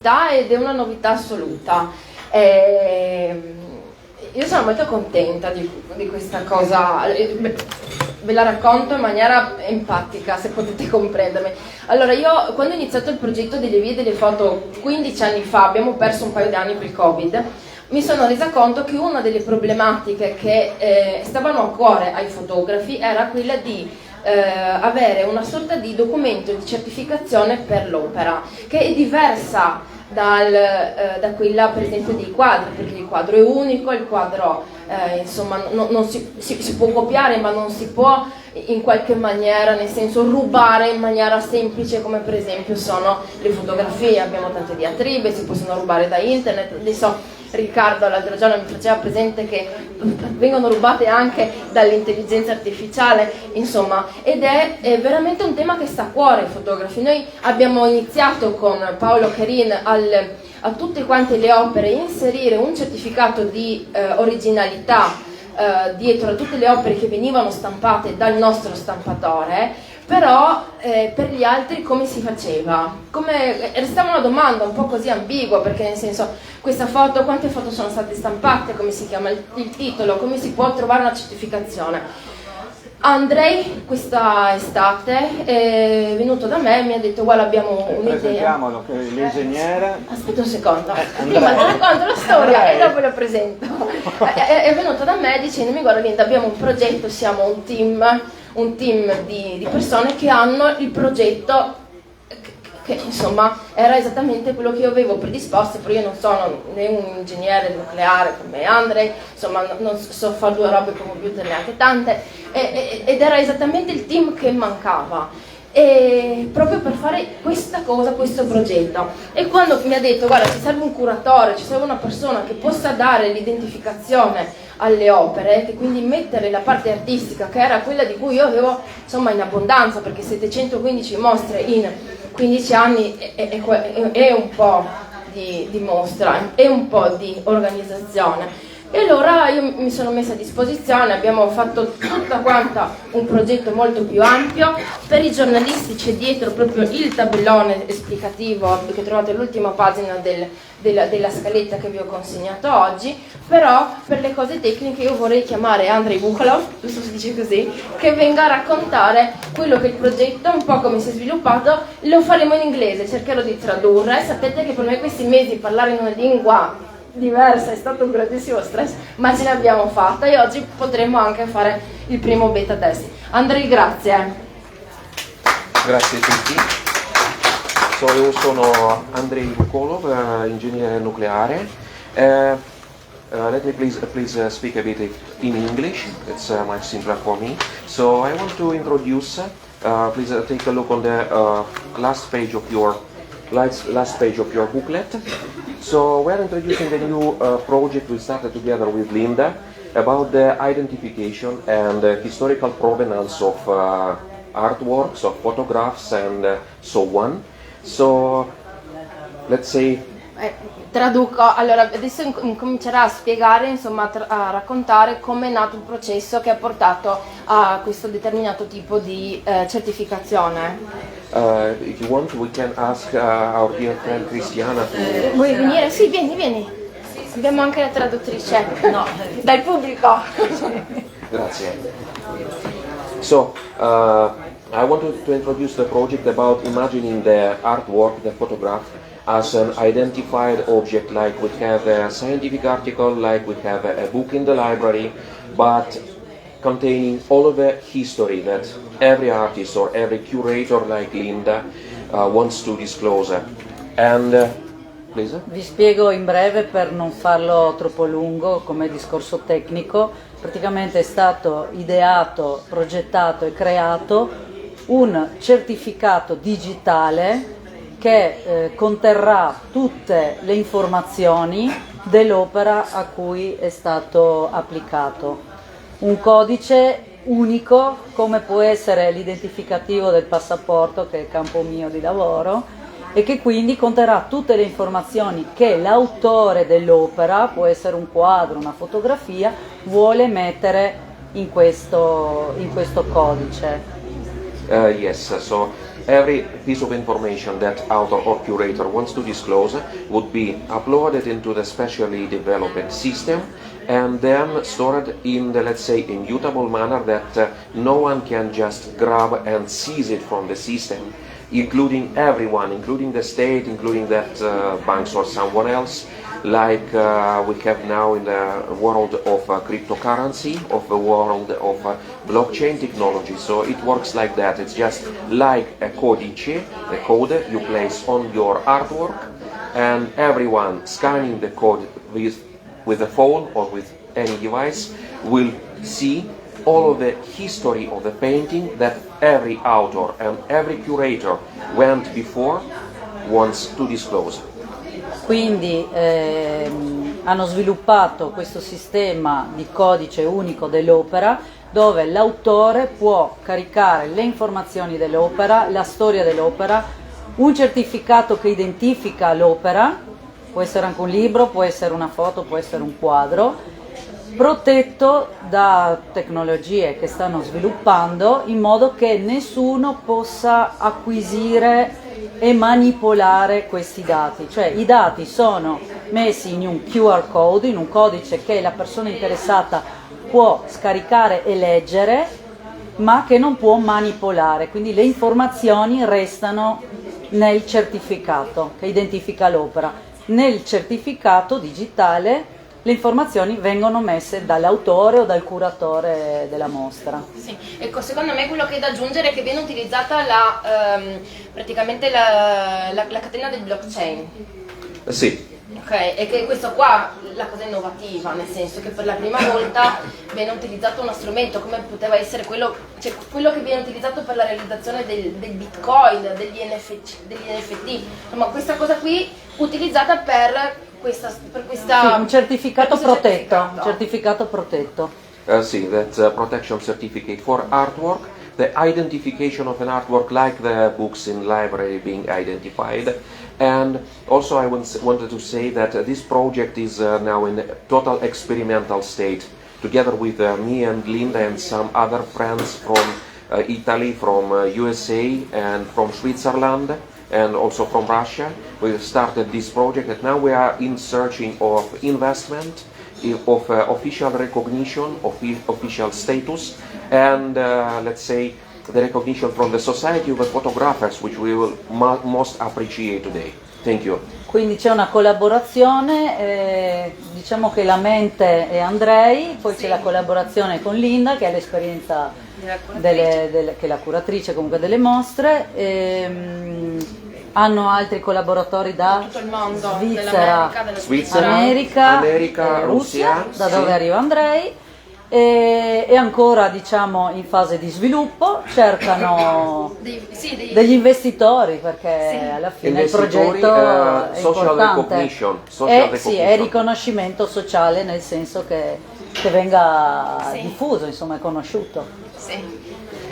novità ed è una novità assoluta. Io sono molto contenta di questa cosa, ve la racconto in maniera empatica, se potete comprendermi. Allora, io quando ho iniziato il progetto delle vie delle foto 15 anni fa, abbiamo perso un paio di anni per il Covid, mi sono resa conto che una delle problematiche che stavano a cuore ai fotografi era quella di avere una sorta di documento di certificazione per l'opera, che è diversa da quella per esempio dei quadri, perché il quadro è unico, il quadro insomma non si può copiare, ma non si può in qualche maniera, nel senso, rubare in maniera semplice, come per esempio sono le fotografie. Abbiamo tante diatribe, si possono rubare da internet. Adesso Riccardo l'altro giorno mi faceva presente che vengono rubate anche dall'intelligenza artificiale, insomma, ed è veramente un tema che sta a cuore ai fotografi. Noi abbiamo iniziato con Paolo Cherin a tutte quante le opere inserire un certificato di originalità dietro a tutte le opere che venivano stampate dal nostro stampatore. Però per gli altri come si faceva? Restava una domanda un po' così ambigua, perché nel senso, questa foto, quante foto sono state stampate, come si chiama il titolo, come si può trovare una certificazione? Andrei questa estate è venuto da me e mi ha detto: guarda, abbiamo un'idea. Presentiamolo, che l'ingegnere. Aspetta un secondo, prima ti racconto la storia e dopo lo presento. È venuto da me dicendomi: guarda Linda, abbiamo un progetto, siamo un team di persone che hanno il progetto che insomma era esattamente quello che io avevo predisposto, però io non sono né un ingegnere nucleare come Andrei, insomma non so fare due robe con computer neanche tante, ed era esattamente il team che mancava, e proprio per fare questa cosa, questo progetto. E quando mi ha detto: guarda, ci serve un curatore, ci serve una persona che possa dare l'identificazione alle opere, che quindi mettere la parte artistica, che era quella di cui io avevo insomma in abbondanza, perché 715 mostre in 15 anni è un po' di mostra, è un po' di organizzazione. E allora io mi sono messa a disposizione, abbiamo fatto tutta quanta un progetto molto più ampio. Per i giornalisti c'è dietro proprio il tabellone esplicativo che trovate all'ultima pagina della scaletta che vi ho consegnato oggi, però per le cose tecniche io vorrei chiamare Andrei Buchalov, giusto si dice così, che venga a raccontare quello che il progetto, un po' come si è sviluppato. Lo faremo in inglese, cercherò di tradurre. Sapete che per me questi mesi parlare in una lingua diversa è stato un grandissimo stress, ma ce l'abbiamo fatta e oggi potremo anche fare il primo beta test. Andrei, grazie. Grazie a tutti. Io sono Andrei Bukolov, ingegnere nucleare. Let me please speak a bit in English. It's much simpler for me. So I want to introduce. Please take a look on the last page of your booklet. So we're introducing a new project we started together with Linda about the identification and historical provenance of artworks, of photographs and so on. So let's say... Traduco, allora adesso incomincerà a spiegare, insomma a raccontare come è nato il processo che ha portato a questo determinato tipo di certificazione. If you want, we can ask our dear friend Cristiana to... Vuoi venire? Sì, vieni. Abbiamo anche la traduttrice. No, dal pubblico. Grazie. So, I want to introduce the project about imagining the artwork, the photograph, as an identified object, like we have a scientific article, like we have a book in the library, but containing all of the history that every artist or every curator like Linda wants to disclose. And please? Vi spiego in breve per non farlo troppo lungo come discorso tecnico. Praticamente è stato ideato, progettato e creato un certificato digitale che conterrà tutte le informazioni dell'opera a cui è stato applicato. Un codice unico, come può essere l'identificativo del passaporto, che è il campo mio di lavoro, e che quindi conterrà tutte le informazioni che l'autore dell'opera, può essere un quadro, una fotografia, vuole mettere in questo codice. Yes, so every piece of information that author or curator wants to disclose would be uploaded into the specially developed system and then stored in the, let's say, immutable manner that no one can just grab and seize it from the system, including everyone, including the state, including that banks or someone else, like we have now in the world of cryptocurrency, of the world of blockchain technology. So it works like that. It's just like a codice, a code you place on your artwork, and everyone scanning the code with a phone or with any device will see all of the history of the painting that every author and every curator went before wants to disclose. Quindi hanno sviluppato questo sistema di codice unico dell'opera dove l'autore può caricare le informazioni dell'opera, la storia dell'opera, un certificato che identifica l'opera, può essere anche un libro, può essere una foto, può essere un quadro, protetto da tecnologie che stanno sviluppando in modo che nessuno possa acquisire e manipolare questi dati. Cioè i dati sono messi in un QR code, in un codice che la persona interessata può scaricare e leggere, ma che non può manipolare, quindi le informazioni restano nel certificato che identifica l'opera. Nel certificato digitale le informazioni vengono messe dall'autore o dal curatore della mostra. Sì, ecco, secondo me quello che è da aggiungere è che viene utilizzata praticamente la catena del blockchain. Sì. Ok, e che questo qua la cosa innovativa, nel senso che per la prima volta viene utilizzato uno strumento come poteva essere quello, cioè quello che viene utilizzato per la realizzazione del Bitcoin, degli NFT. Insomma, questa cosa qui utilizzata per questa sì, un certificato protetto, un certificato protetto. Sì, that's a protection certificate for artwork, the identification of an artwork like the books in library being identified. And also I wanted to say that this project is now in total experimental state, together with me and Linda and some other friends from Italy, from USA and from Switzerland and also from Russia. We started this project and now we are in searching of investment, of official recognition, of official status, and let's say the recognition from the Society of the Photographers, which we will most appreciate today. Thank you. Quindi c'è una collaborazione, diciamo che la mente è Andrei, poi c'è la collaborazione con Linda che ha l'esperienza che è la curatrice comunque delle mostre. Hanno altri collaboratori da tutto il mondo, Svizzera, America, Russia, da dove arriva Andrei. E ancora diciamo in fase di sviluppo, cercano degli investitori perché alla fine il progetto è importante, è riconoscimento sociale nel senso che venga diffuso, insomma è conosciuto.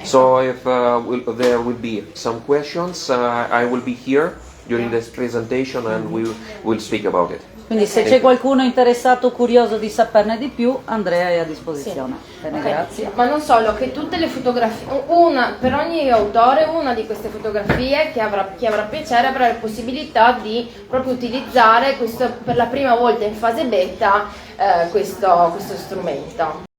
So if there will be some questions, I will be here during this presentation and we will speak about it. Quindi se c'è qualcuno interessato o curioso di saperne di più, Andrea è a disposizione. Bene, grazie. Ma non solo, che tutte le fotografie, per ogni autore una di queste fotografie chi avrà piacere avrà la possibilità di proprio utilizzare questo, per la prima volta in fase beta questo strumento.